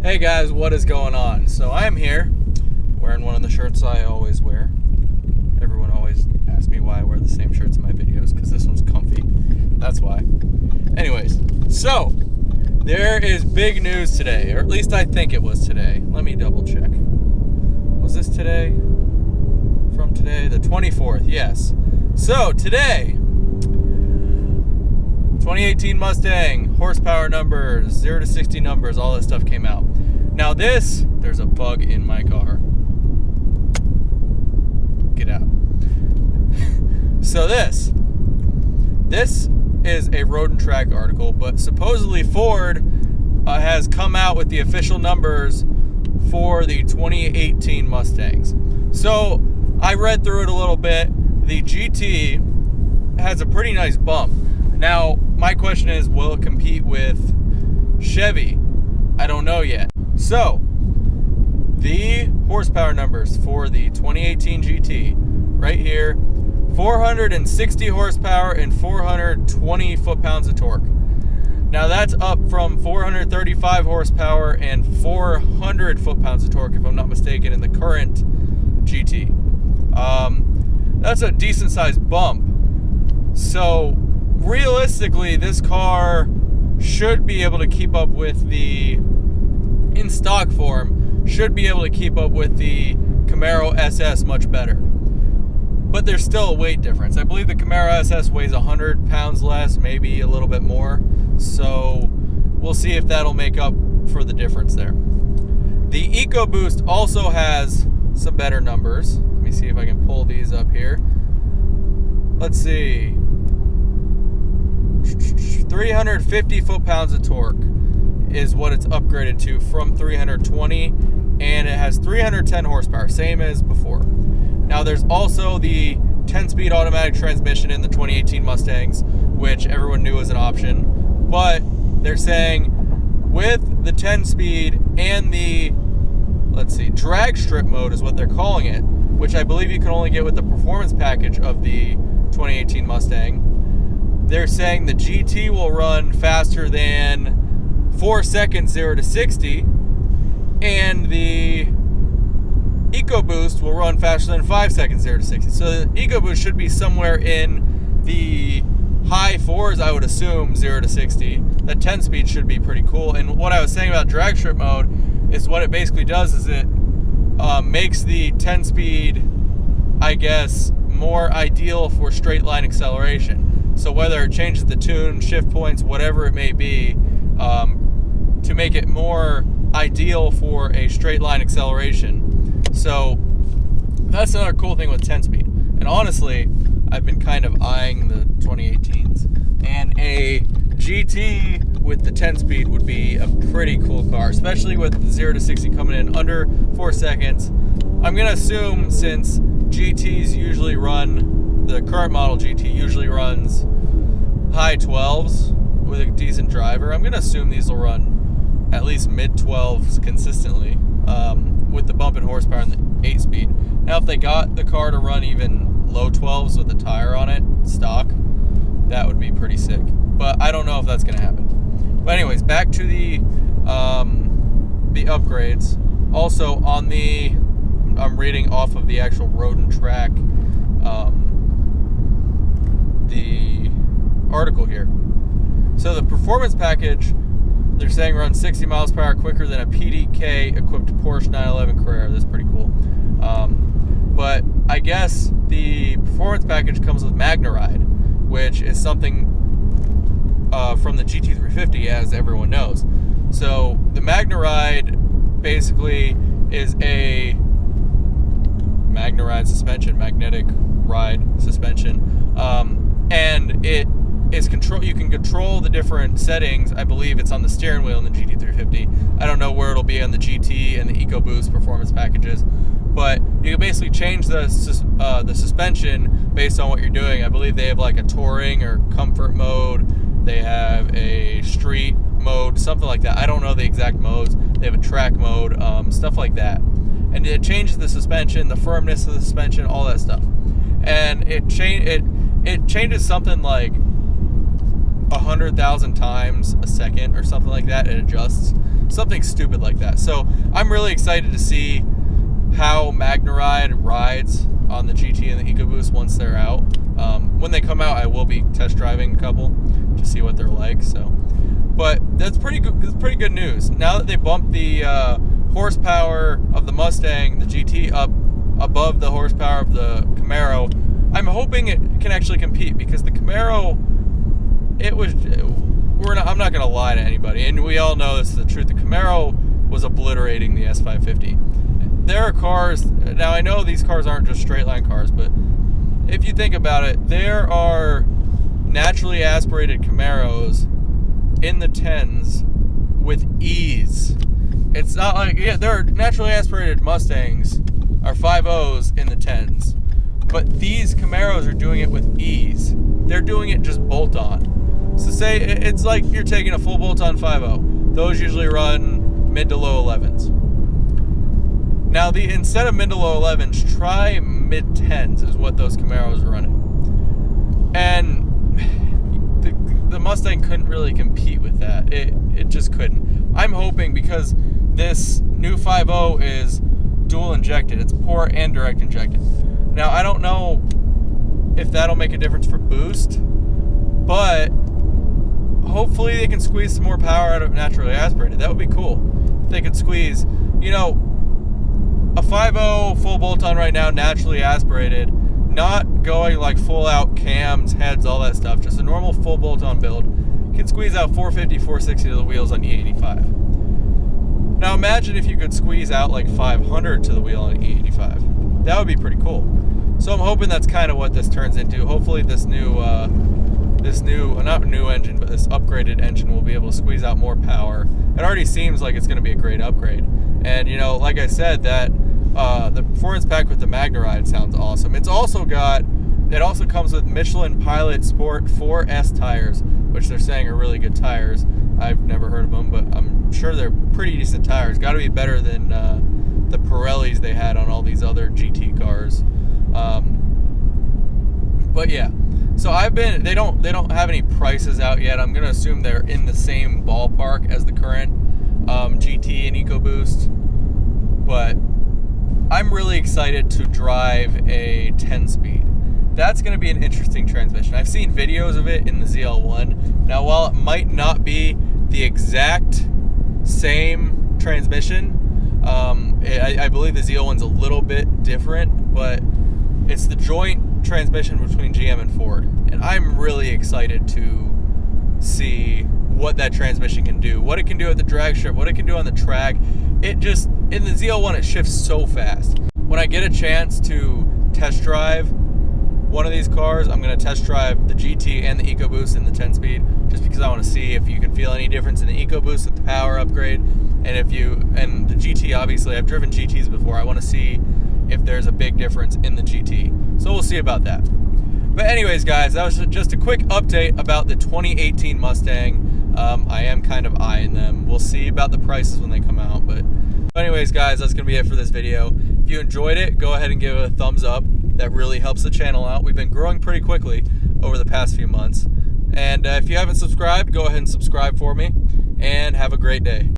Hey guys, what is going on? So I am here wearing one of the shirts I always wear. Everyone always asks me why I wear the same shirts in my videos, because this one's comfy. That's why. Anyways, so there is big news today, or at least I think it was today. Let me double check. Was this today? From today? The 24th, yes. So today, 2018 Mustang, horsepower numbers, 0 to 60 numbers, all that stuff came out. Now there's a bug in my car. Get out. So this is a Road and Track article, but supposedly Ford has come out with the official numbers for the 2018 Mustangs. So I read through it a little bit. The GT has a pretty nice bump. Now, my question is, will it compete with Chevy? I don't know yet. So, the horsepower numbers for the 2018 GT, right here, 460 horsepower and 420 foot-pounds of torque. Now, that's up from 435 horsepower and 400 foot-pounds of torque, if I'm not mistaken, in the current GT. That's a decent-sized bump. So, realistically, this car should be able to keep up with in stock form, should be able to keep up with the Camaro SS much better. But there's still a weight difference. I believe the Camaro SS weighs 100 pounds less, maybe a little bit more. So we'll see if that'll make up for the difference there. The EcoBoost also has some better numbers. Let me see if I can pull these up here. Let's see. 350 foot-pounds of torque is what it's upgraded to from 320, and it has 310 horsepower, same as before. Now there's also the 10-speed automatic transmission in the 2018 Mustangs, which everyone knew was an option, but they're saying with the 10-speed and the, drag strip mode is what they're calling it, which I believe you can only get with the performance package of the 2018 Mustang. They're saying the GT will run faster than 4 seconds 0 to 60, and the EcoBoost will run faster than 5 seconds 0 to 60. So the EcoBoost should be somewhere in the high 4s, I would assume, 0 to 60. The 10-speed should be pretty cool. And what I was saying about drag strip mode is what it basically does is it makes the 10-speed, I guess, more ideal for straight line acceleration. So whether it changes the tune, shift points, whatever it may be, to make it more ideal for a straight line acceleration. So that's another cool thing with 10-speed. And honestly, I've been kind of eyeing the 2018s. And a GT with the 10-speed would be a pretty cool car, especially with 0 to 60 coming in under 4 seconds. I'm going to assume, since GTs usually run, the current model GT usually runs high 12s with a decent driver, I'm going to assume these will run at least mid 12s consistently with the bump in horsepower and the 8-speed. Now, if they got the car to run even low 12s with a tire on it, stock, that would be pretty sick. But I don't know if that's going to happen. But anyways, back to the upgrades. Also, on I'm reading off of the actual Road and Track the article here. So the performance package, they're saying runs 60 miles per hour quicker than a PDK equipped Porsche 911 Carrera. That's pretty cool. But I guess the performance package comes with MagneRide, which is something from the GT350, as everyone knows. So the MagneRide basically is a MagneRide suspension, magnetic ride suspension, and it is you can control the different settings. I believe it's on the steering wheel in the GT350. I don't know where it'll be on the GT and the EcoBoost performance packages, but you can basically change the suspension based on what you're doing. I believe they have like a touring or comfort mode. They have a street mode, something like that. I don't know the exact modes. They have a track mode, stuff like that. And it changes the suspension, the firmness of the suspension, all that stuff. And it changes something like 100,000 times a second or something like that. It adjusts, something stupid like that. So I'm really excited to see how MagneRide rides on the GT and the EcoBoost once they're out. When they come out, I will be test driving a couple to see what they're like. So, but that's pretty good. That's pretty good news. Now that they bumped the horsepower of the Mustang, the GT, up above the horsepower of the Camaro, I'm hoping it can actually compete, because the Camaro, I'm not going to lie to anybody, and we all know this is the truth. The Camaro was obliterating the S550. There are cars, now I know these cars aren't just straight line cars, but if you think about it, there are naturally aspirated Camaros in the 10s with ease. It's not like, yeah, there are naturally aspirated Mustangs or 5.0s in the 10s, but these Camaros are doing it with ease. They're doing it just bolt on. So say it's like you're taking a full bolt on 5.0. Those usually run mid to low 11s. Now, instead of mid to low 11s, try mid 10s is what those Camaros are running. And the Mustang couldn't really compete with that. It just couldn't. I'm hoping, because this new 5.0 is dual injected. It's port and direct injected. Now, I don't know if that'll make a difference for boost, but hopefully they can squeeze some more power out of naturally aspirated. That would be cool. If they could squeeze, a 5.0 full bolt-on right now, naturally aspirated, not going like full out cams, heads, all that stuff, just a normal full bolt-on build, can squeeze out 450, 460 to the wheels on E85. Now imagine if you could squeeze out like 500 to the wheel on E85. That would be pretty cool. So I'm hoping that's kind of what this turns into. Hopefully this not new engine, but this upgraded engine will be able to squeeze out more power. It already seems like it's going to be a great upgrade. And like I said, that the performance pack with the MagneRide sounds awesome. It also comes with Michelin Pilot Sport 4S tires, which they're saying are really good tires. I've never heard of them, but I'm sure they're pretty decent tires. Got to be better than the Pirellis they had on all these other GT cars. But yeah, so they don't have any prices out yet. I'm gonna assume they're in the same ballpark as the current GT and EcoBoost, but I'm really excited to drive a 10-speed. That's going to be an interesting transmission. I've seen videos of it in the ZL1. Now, while it might not be the exact same transmission, I believe the ZL1's a little bit different, but it's the joint transmission between GM and Ford, and I'm really excited to see what that transmission can do, what it can do at the drag strip, what it can do on the track. In the ZL1, it shifts so fast. When I get a chance to test drive one of these cars, I'm going to test drive the GT and the EcoBoost in the 10-speed, just because I want to see if you can feel any difference in the EcoBoost with the power upgrade, and the GT, obviously, I've driven GTs before. I want to see if there's a big difference in the GT. So we'll see about that. But anyways, guys, that was just a quick update about the 2018 Mustang. I am kind of eyeing them. We'll see about the prices when they come out. But anyways, guys, that's going to be it for this video. If you enjoyed it, go ahead and give it a thumbs up. That really helps the channel out. We've been growing pretty quickly over the past few months. And if you haven't subscribed, go ahead and subscribe for me. And have a great day.